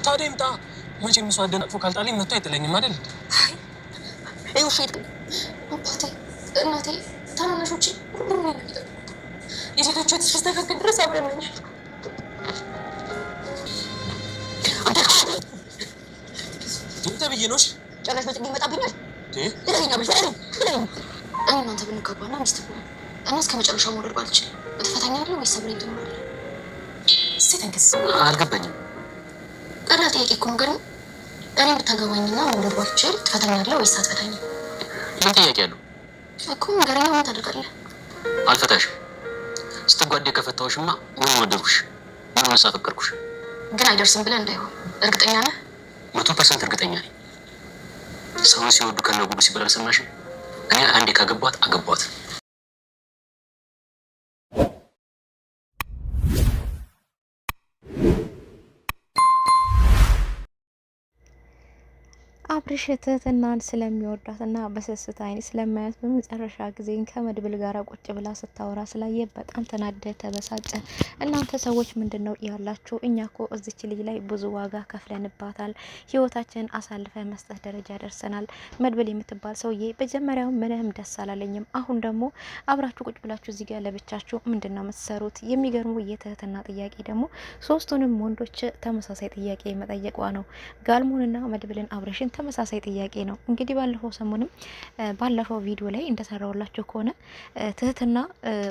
ታዲያ ይምጣ። መቼም እሱ አደናቅፎ ካልጣለኝ መጥቶ አይጥለኝም አይደል? ይኸው ሼት አባቴ፣ እናቴ፣ ታናናሾቼ ሁሉም ነው የሚጠብቁት። የሴቶቹ እስኪስተካከል ድረስ አብረን ነን። አንተ ብዬ ነውሽ ጨራሽ በጥግ ይመጣብኛል። ልቀኛ ብቻ እናንተ ብንጋባና ሚስት ብሆን እና እስከ መጨረሻው መውደድ ባልችል ትፈታኛለህ ወይስ አብረኝ ትኖራለህ? ሴተንክስ አልገባኝም። ቀላል ጥያቄ እኮ ነው። ግን እኔ ብታገባኝና መውደድ ባልችል ትፈታኛለህ ወይስ አትፈታኝም? ምን ጥያቄ አለው እኮ ነገረኛ። ምን ታደርጋለህ? አልፈታሽም። ስትጓዴ ከፈታሁሽማ ምን ወደድኩሽ? ምን አፈቀርኩሽ? ግን አይደርስም ብለህ እንዳይሆን እርግጠኛ ነህ? 100% እርግጠኛ ነኝ። ሰውን ሲወዱ ከነጉዱ ሲባል አልሰማሽም? እኔ አንዴ ካገቧት አገቧት። አብርሽ ትህትናን ስለሚወዳትና በስስት አይን ስለማያት በመጨረሻ ጊዜ ከመድብል ጋር ቁጭ ብላ ስታወራ ስላየ በጣም ተናደ፣ ተበሳጨ። እናንተ ሰዎች ምንድነው ያላችሁ? እኛ እኮ እዚች ልጅ ላይ ብዙ ዋጋ ከፍለንባታል፣ ህይወታችንን አሳልፈን መስጠት ደረጃ ደርሰናል። መድብል የምትባል ሰውዬ መጀመሪያው ምንም ደስ አላለኝም። አሁን ደግሞ አብራችሁ ቁጭ ብላችሁ እዚህ ጋር ለብቻችሁ ምንድነው የምትሰሩት? የሚገርሙ የትህትና ጥያቄ ደግሞ ሶስቱንም ወንዶች ተመሳሳይ ጥያቄ መጠየቋ ነው። ጋልሞንና መድብልን አብርሽን ተመሳሳይ ጥያቄ ነው። እንግዲህ ባለፈው ቪዲዮ ላይ እንደሰራውላችሁ ከሆነ ትህትና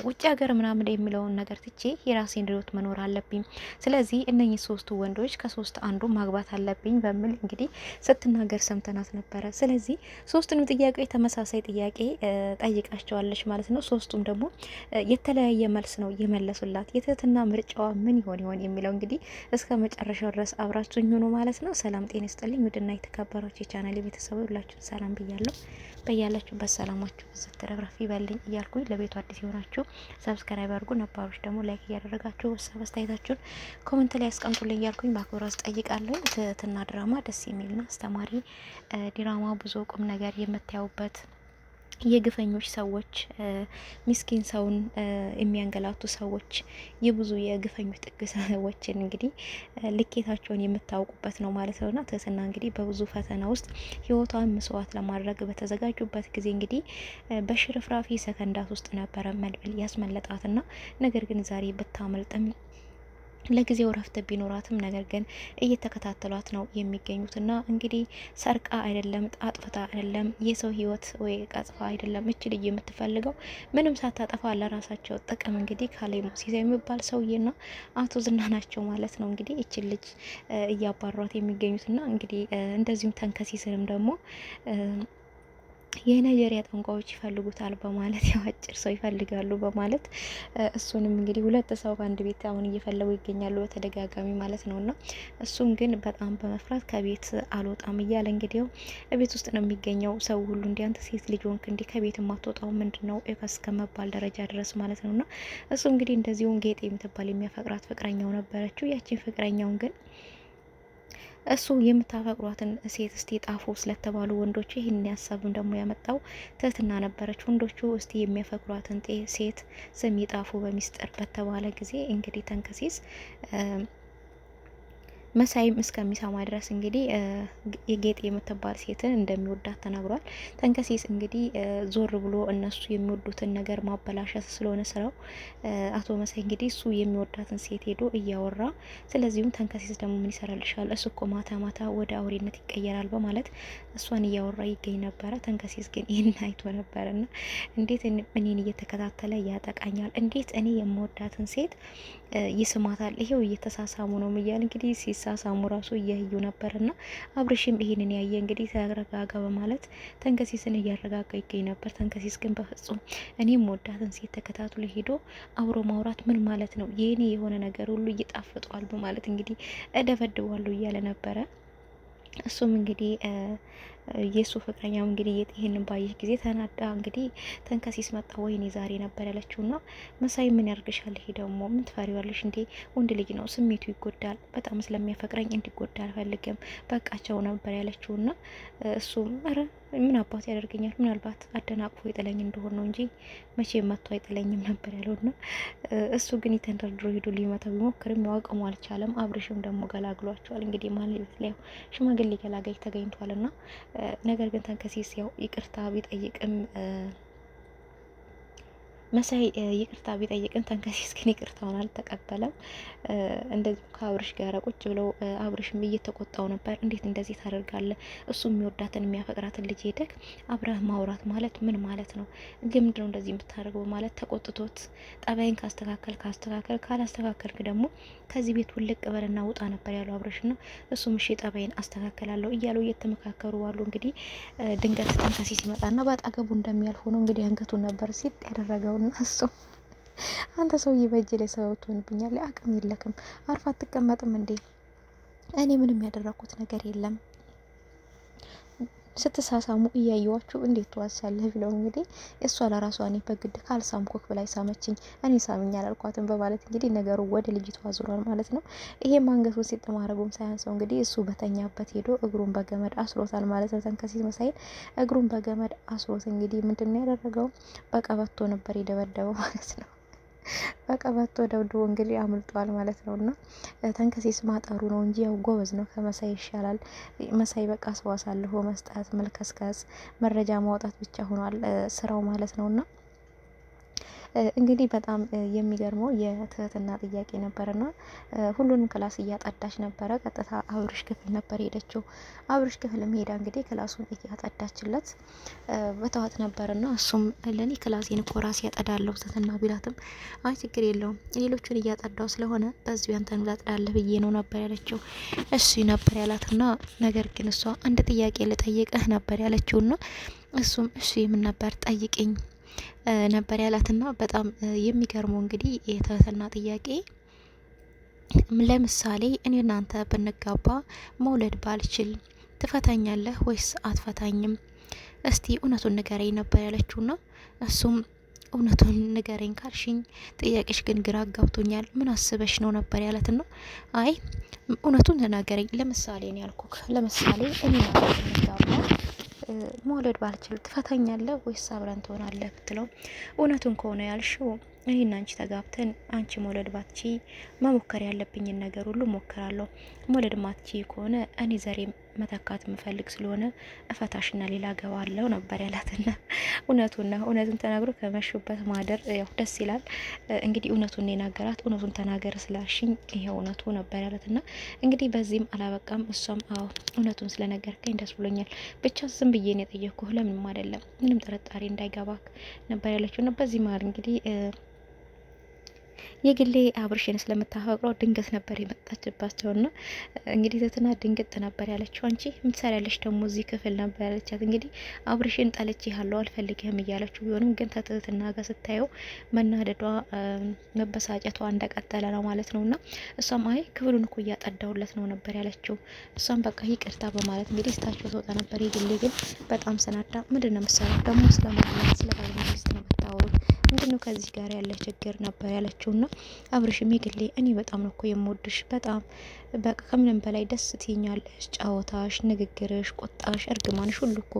ውጭ ሀገር ምናምን የሚለውን ነገር ትቼ የራሴን ህይወት መኖር አለብኝ፣ ስለዚህ እነኚህ ሶስቱ ወንዶች ከሶስት አንዱ ማግባት አለብኝ በሚል እንግዲህ ስትናገር ሰምተናት ነበረ። ስለዚህ ሶስቱንም ጥያቄ ተመሳሳይ ጥያቄ ጠይቃቸዋለች ማለት ነው። ሶስቱም ደግሞ የተለያየ መልስ ነው የመለሱላት። የትህትና ምርጫዋ ምን ይሆን የሚለው እንግዲህ እስከ መጨረሻው ድረስ አብራችሁኝ ሆኖ ማለት ነው። ሰላም ጤና ይስጥልኝ ውድና የተከበራችሁ የቻናሌ ቤተሰቦች ሁላችሁም ሰላም ብያለሁ። በያላችሁበት ሰላማችሁ ብዝት ተረፍረፍ ይበልኝ እያልኩኝ ለቤቱ አዲስ የሆናችሁ ሰብስክራይብ አድርጉ፣ ነባሮች ደግሞ ላይክ እያደረጋችሁ ሀሳብ አስተያየታችሁን ኮሜንት ላይ አስቀምጡልኝ እያልኩኝ በአክብሮት ጠይቃለሁ። ትህትና ድራማ ደስ የሚልና አስተማሪ ድራማ ብዙ ቁም ነገር የምታዩበት የግፈኞች ሰዎች ሚስኪን ሰውን የሚያንገላቱ ሰዎች የብዙ የግፈኞች ጥግ ሰዎችን እንግዲህ ልኬታቸውን የምታውቁበት ነው ማለት ነውና ትህትና እንግዲህ በብዙ ፈተና ውስጥ ህይወቷን መስዋዕት ለማድረግ በተዘጋጁበት ጊዜ እንግዲህ በሽርፍራፊ ሰከንዳት ውስጥ ነበረ መድብል ያስመለጣትና ነገር ግን ዛሬ ብታመልጥም ለጊዜው ረፍት ቢኖራትም ነገር ግን እየተከታተሏት ነው የሚገኙትና እንግዲህ ሰርቃ አይደለም አጥፍታ አይደለም የሰው ህይወት ወይ ቀጥፋ አይደለም እች ልጅ የምትፈልገው ምንም ሳታጠፋ ለራሳቸው ጥቅም እንግዲህ ካሌብ ሲሳይ የሚባል ሰውዬና አቶ ዝና ናቸው ማለት ነው እንግዲህ እች ልጅ እያባሯት የሚገኙትና እንግዲህ እንደዚሁም ተንከሲስንም ደግሞ የናይጄሪያ ጠንቋዮች ይፈልጉታል በማለት ያው አጭር ሰው ይፈልጋሉ በማለት እሱንም እንግዲህ ሁለት ሰው በአንድ ቤት አሁን እየፈለጉ ይገኛሉ በተደጋጋሚ ማለት ነውና እሱም ግን በጣም በመፍራት ከቤት አልወጣም እያለ እንግዲህ ቤት ውስጥ ነው የሚገኘው። ሰው ሁሉ እንዲ አንተ ሴት ልጅ ሆንክ እንዲ ከቤት ማትወጣው ምንድነው ኤፈስ ከመባል ደረጃ ድረስ ማለት ነውና እሱ እንግዲህ እንደዚሁም ጌጤ የምትባል የሚያፈቅራት ፍቅረኛው ነበረችው። ያቺን ፍቅረኛውን ግን እሱ የምታፈቅሯትን ሴት እስቲ ጣፉ ስለተባሉ ወንዶቹ ይህን ያሳብም ደግሞ ያመጣው ትህትና ነበረች። ወንዶቹ እስቲ የሚያፈቅሯትን ሴት ስም ይጣፉ በሚስጥር በተባለ ጊዜ እንግዲህ ተንከሲስ መሳይም እስከሚሰማ ድረስ እንግዲህ የጌጤ የምትባል ሴትን እንደሚወዳት ተናግሯል። ተንከሲስ እንግዲህ ዞር ብሎ እነሱ የሚወዱትን ነገር ማበላሸት ስለሆነ ስራው አቶ መሳይ እንግዲህ እሱ የሚወዳትን ሴት ሄዶ እያወራ ስለዚሁም ተንከሲስ ደግሞ ምን ይሰራልሻል እሱ እኮ ማታ ማታ ወደ አውሬነት ይቀየራል በማለት እሷን እያወራ ይገኝ ነበረ። ተንከሲስ ግን ይህን አይቶ ነበርና እንዴት እኔን እየተከታተለ ያጠቃኛል፣ እንዴት እኔ የምወዳትን ሴት ይስማታል፣ ይሄው እየተሳሳሙ ነው እያል እንግዲህ ሲሳሳሙ ራሱ እያዩ ነበርና አብርሽም ይሄንን ያየ እንግዲህ ተረጋጋ በማለት ተንከሲስን እያረጋጋ ይገኝ ነበር። ተንከሲስ ግን በፍጹም እኔም ወዳትን ሴት ተከታትሎ ሄዶ አብሮ ማውራት ምን ማለት ነው? የኔ የሆነ ነገር ሁሉ ይጣፍጧል በማለት እንግዲህ እደበድባለሁ እያለ ነበረ። እሱም እንግዲህ የሱ ፍቅረኛም እንግዲህ ይሄንን ባየች ጊዜ ተናዳ እንግዲህ ተንከሲስ መጣ ወይኔ ዛሬ ነበር ያለችውና መሳይ ምን ያርግሻል? ይሄ ደግሞ ምን ትፈሪዋለሽ እንዴ? ወንድ ልጅ ነው፣ ስሜቱ ይጎዳል። በጣም ስለሚያፈቅረኝ እንዲጎዳ አልፈልግም፣ በቃቸው ነበር ያለችውና እሱም ኧረ ምን አባት ያደርገኛል፣ ምናልባት አደናቅፎ ይጥለኝ እንደሆነ ነው እንጂ መቼ መጥቶ አይጥለኝም ነበር ያለውና እሱ ግን የተንደርድሮ ሄዶ ሊመታው ቢሞክርም ያውቀሙ አልቻለም። አብርሽም ደግሞ ገላግሏቸዋል። እንግዲህ ማለት ላይ ሽማግሌ ገላጋይ ተገኝቷልና ነገር ግን ተንከሲስ ያው ይቅርታ ቢጠይቅም መሳይ ይቅርታ ቢጠይቅም ተንከሲስ ግን ይቅርታውን አልተቀበለም። እንደዚህ ከአብርሽ ጋር ቁጭ ብለው አብርሽም እየተቆጣው ነበር። እንዴት እንደዚህ ታደርጋለህ? እሱ የሚወዳትን የሚያፈቅራትን ልጅ ሄደክ አብረህ ማውራት ማለት ምን ማለት ነው? ለምንድን ነው እንደዚህ የምታደርገው? ማለት ተቆጥቶት ጠባይን ካስተካከል ካላስተካከልክ ደግሞ ከዚህ ቤት ውልቅ በልና ውጣ ነበር ያለው አብርሽና እሱም እሺ ጠባይን አስተካከላለሁ እያሉ እየተመካከሩ ባሉ እንግዲህ ድንገት ተንከሲስ ይመጣና በአጠገቡ እንደሚያልፍ ሆኖ እንግዲህ አንገቱን ነበር ሲጥ ያደረገው እሱ አንተ ሰውዬ በእጅ ላይ ሰበብ ትሆንብኛለህ፣ አቅም የለክም፣ አርፋ አትቀመጥም እንዴ? እኔ ምንም ያደረኩት ነገር የለም፣ ስትሳሳሙ እያየዋችሁ እንዴት ትዋሳለህ? ብለው እንግዲህ እሷ ለራሷ እኔ በግድ ካልሳምኮክ ብላይ ሳመችኝ፣ እኔ ሳምኝ አላልኳትም በማለት እንግዲህ ነገሩ ወደ ልጅቷ ዙሯል ማለት ነው። ይሄም አንገቱን ሲጠማረጉም ሳያንሰው እንግዲህ እሱ በተኛበት ሄዶ እግሩን በገመድ አስሮታል ማለት ነው። ተንከሲስ መሳይል እግሩን በገመድ አስሮት እንግዲህ ምንድነው ያደረገው? በቀበቶ ነበር የደበደበው ማለት ነው። በቀበቶ ደብድቦ እንግዲህ አምልጧል ማለት ነው። እና ተንከሲስ ማጠሩ ነው እንጂ ያው ጎበዝ ነው፣ ከመሳይ ይሻላል። መሳይ በቃ ሰው አሳልፎ መስጠት፣ መልከስከስ፣ መረጃ ማውጣት ብቻ ሆኗል ስራው ማለት ነውና እንግዲህ በጣም የሚገርመው የትህትና ጥያቄ ነበርና ሁሉንም ክላስ እያጠዳች ነበረ። ቀጥታ አብርሽ ክፍል ነበር ሄደችው። አብርሽ ክፍል ሄዳ እንግዲህ ክላሱን እያጠዳችለት በተዋት ነበርና እሱም ለኔ ክላሴን እኮ ራሴ ያጠዳለሁ ትህትና ቢላትም አይ ችግር የለውም ሌሎቹን እያጠዳው ስለሆነ በዚሁ አንተን ላጥዳለህ ብዬ ነው ነበር ያለችው። እሱ ነበር ያላትና ነገር ግን እሷ አንድ ጥያቄ ልጠይቅህ ነበር ያለችውና እሱም እሱ የምን ነበር ጠይቅኝ ነበር ያላትና በጣም የሚገርመው እንግዲህ የትህትና ጥያቄ ለምሳሌ እኔ እናንተ ብንጋባ መውለድ ባልችል ትፈታኛለህ ወይስ አትፈታኝም? እስቲ እውነቱን ንገረኝ ነበር ያለችውና እሱም እውነቱን ንገረኝ ካልሽኝ ጥያቄሽ ግን ግራ አጋብቶኛል፣ ምን አስበሽ ነው ነበር ያለትና አይ እውነቱን ተናገረኝ፣ ለምሳሌ ነው ያልኩክ፣ ለምሳሌ እኔ ብንጋባ መውለድ ባልችል ትፈታኛለህ ወይስ አብረን ትሆናለህ ብትለው እውነቱን ከሆነ ያልሽው እኔና አንቺ ተጋብተን አንቺ መውለድ ባትቺ መሞከር ያለብኝን ነገር ሁሉ ሞክራለሁ። መውለድ ማትቺ ከሆነ እኔ ዘሬ መተካት የምፈልግ ስለሆነ እፈታሽና ሌላ ገባለሁ ነበር ያላትና እውነቱን ተናግሮ ከመሹበት ማደር ያው ደስ ይላል። እንግዲህ እውነቱን የናገራት እውነቱን ተናገር ስላልሽኝ ይሄ እውነቱ ነበር ያላትና እንግዲህ በዚህም አላበቃም። እሷም አዎ እውነቱን ስለነገርከኝ ደስ ብሎኛል፣ ብቻ ዝም ብዬ ነው የጠየቅኩህ፣ ለምንም አይደለም፣ ምንም ጥርጣሬ እንዳይገባክ ነበር ያለችውና በዚህ መሀል እንግዲህ የግሌ አብርሽን ስለምታፈቅረው ድንገት ነበር የመጣችባቸውና እንግዲህ ትህትና ድንግጥ ነበር ያለችው። አንቺ ምትሰሪያለሽ ደግሞ እዚህ ክፍል ነበር ያለቻት። እንግዲህ አብርሽን ጠልቼ ያለው አልፈልግህም እያለችው ቢሆንም ግን ትህትና ጋር ስታየው መናደዷ መበሳጨቷ እንደቀጠለ ነው ማለት ነውና እሷም አይ ክፍሉን እኮ እያጠዳውለት ነው ነበር ያለችው። እሷም በቃ ይቅርታ በማለት እንግዲህ ስታቸው ተወጣ ነበር። የግሌ ግን በጣም ስናዳ ምንድነው መሰራት ደግሞ ስለማለት ስለባልና ሚስት ነው የምታወሩት፣ ምንድነው ከዚህ ጋር ያለ ችግር ነበር ያለችውና አብርሽም የግሌ እኔ በጣም ነው እኮ የምወድሽ፣ በጣም በቃ ከምንም በላይ ደስ ትይኛለሽ፣ ጫወታሽ፣ ንግግርሽ፣ ቁጣሽ፣ እርግማንሽ ሁሉ እኮ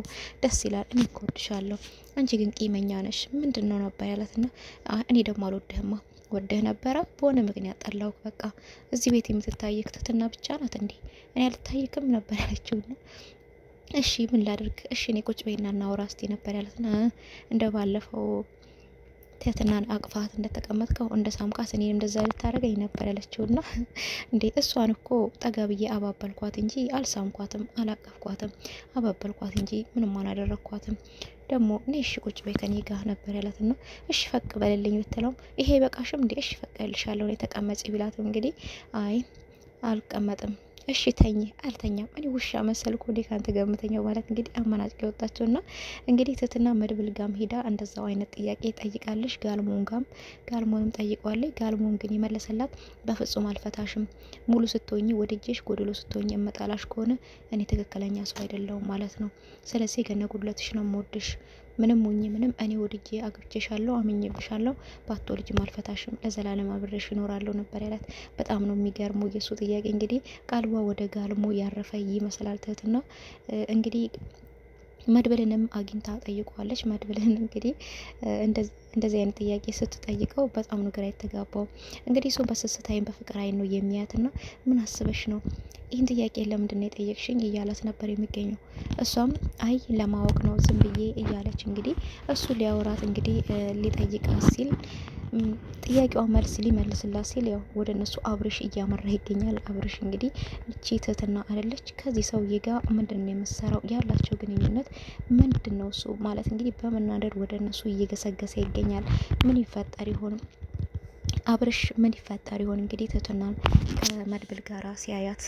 ደስ ይላል፣ እኔ እኮ ወድሻለሁ፣ አንቺ ግን ቂመኛ ነሽ ምንድነው ነበር ያላትና እኔ ደግሞ አልወድህማ፣ ወደህ ነበረ በሆነ ምክንያት ጠላው፣ በቃ እዚህ ቤት የምትታየክ ትህትና ብቻ ናት እንዴ? እኔ አልታየክም ነበር ያለችውና እሺ ምን ላድርግ፣ እሺ እኔ ቁጭ በይና እናውራ እስቲ ነበር ያላትና እንደ ባለፈው ትህትናን አቅፋት እንደተቀመጥከው እንደ ሳምካት እኔን እንደዛ ልታረገኝ ነበር ያለችውና እንዴ እሷን እኮ ጠጋ ብዬ አባበልኳት እንጂ አልሳምኳትም፣ አላቀፍኳትም፣ አባበልኳት እንጂ ምንም አላደረኳትም። ደግሞ እኔ እሺ ቁጭ በይ ከኔ ጋር ነበር ያላትና እሺ ፈቅ በልልኝ ብትለው ይሄ በቃሽም እንዴ እሺ ፈቅልሻለሁ ነው ተቀመጪ ቢላትም እንግዲህ አይ አልቀመጥም እሺ ተኝ አልተኛም እኔ ውሻ መሰልኩ እንዴ ካንተ ገምተኛው ማለት እንግዲህ አመናጭ ወጣቸውና እንግዲህ ትትና መድብል ጋም ሄዳ እንደዛው አይነት ጥያቄ ጠይቃለች። ጋልሞንም ጠይቀዋለች። ጋልሞን ግን የመለሰላት በፍጹም አልፈታሽም፣ ሙሉ ስትሆኚ ወደጄሽ ጎድሎ ስትሆኚ እመጣላሽ ከሆነ እኔ ትክክለኛ ሰው አይደለሁም ማለት ነው። ስለዚህ ከነ ጉድለትሽ ነው የምወድሽ፣ ምንም ሁኚ ምንም እኔ ወድጄ አግብቼሻለሁ፣ አምኜብሻለሁ፣ ባትወልጂም አልፈታሽም፣ ለዘላለም አብሬሽ እኖራለሁ ነበር ያላት። በጣም ነው የሚገርመው የሱ ጥያቄ። እንግዲህ ቃልቧ ወደ ጋልሞ ያረፈ ይመስላል ትህትና እንግዲህ መድብልንም አግኝታ ጠይቋለች። መድብልን እንግዲህ እንደዚህ አይነት ጥያቄ ስትጠይቀው በጣም ነው ግራ የተጋባው። እንግዲህ እሱን በስስት አይን በፍቅር አይን ነው የሚያትና ምን አስበሽ ነው ይህን ጥያቄ ለምንድን ነው የጠየቅሽኝ እያላት ነበር የሚገኘው። እሷም አይ ለማወቅ ነው ዝም ብዬ እያለች እንግዲህ እሱ ሊያወራት እንግዲህ ሊጠይቃት ሲል ጥያቄዋ መልስ ሊመልስላት ሲል ያው ወደ እነሱ አብርሽ እያመራ ይገኛል። አብርሽ እንግዲህ እቺ ትህትና አይደለች ከዚህ ሰውዬ ጋር ምንድን ነው የምትሰራው? ያላቸው ግንኙነት ምንድን ነው? እሱ ማለት እንግዲህ በመናደድ ወደ እነሱ እየገሰገሰ ይገኛል። ምን ይፈጠር ይሆን? አብርሽ ምን ይፈጠር ይሆን? እንግዲህ ትህትናን ከመድብል ጋራ ሲያያት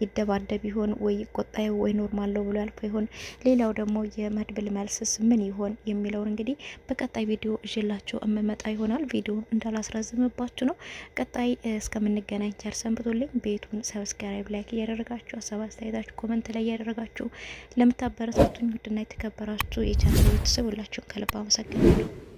ይደባደብ ይሆን ወይ ቆጣ ወይ ኖርማል ነው ብሎ ያልፈው ይሆን? ሌላው ደግሞ የመድብል መልስስ ምን ይሆን የሚለውን እንግዲህ በቀጣይ ቪዲዮ እጅላችሁ እመመጣ ይሆናል። ቪዲዮን እንዳላስረዝምባችሁ ነው። ቀጣይ እስከምንገናኝ ቸር ሰንብቱልኝ። ቤቱን ሰብስክራይብ፣ ላይክ እያደረጋችሁ ሀሳብ አስተያየታችሁ ኮመንት ላይ እያደረጋችሁ ለምታበረታቱኝ ውድና የተከበራችሁ የቻናል ቤተሰብ ሁላችሁም ከልብ አመሰግናለሁ።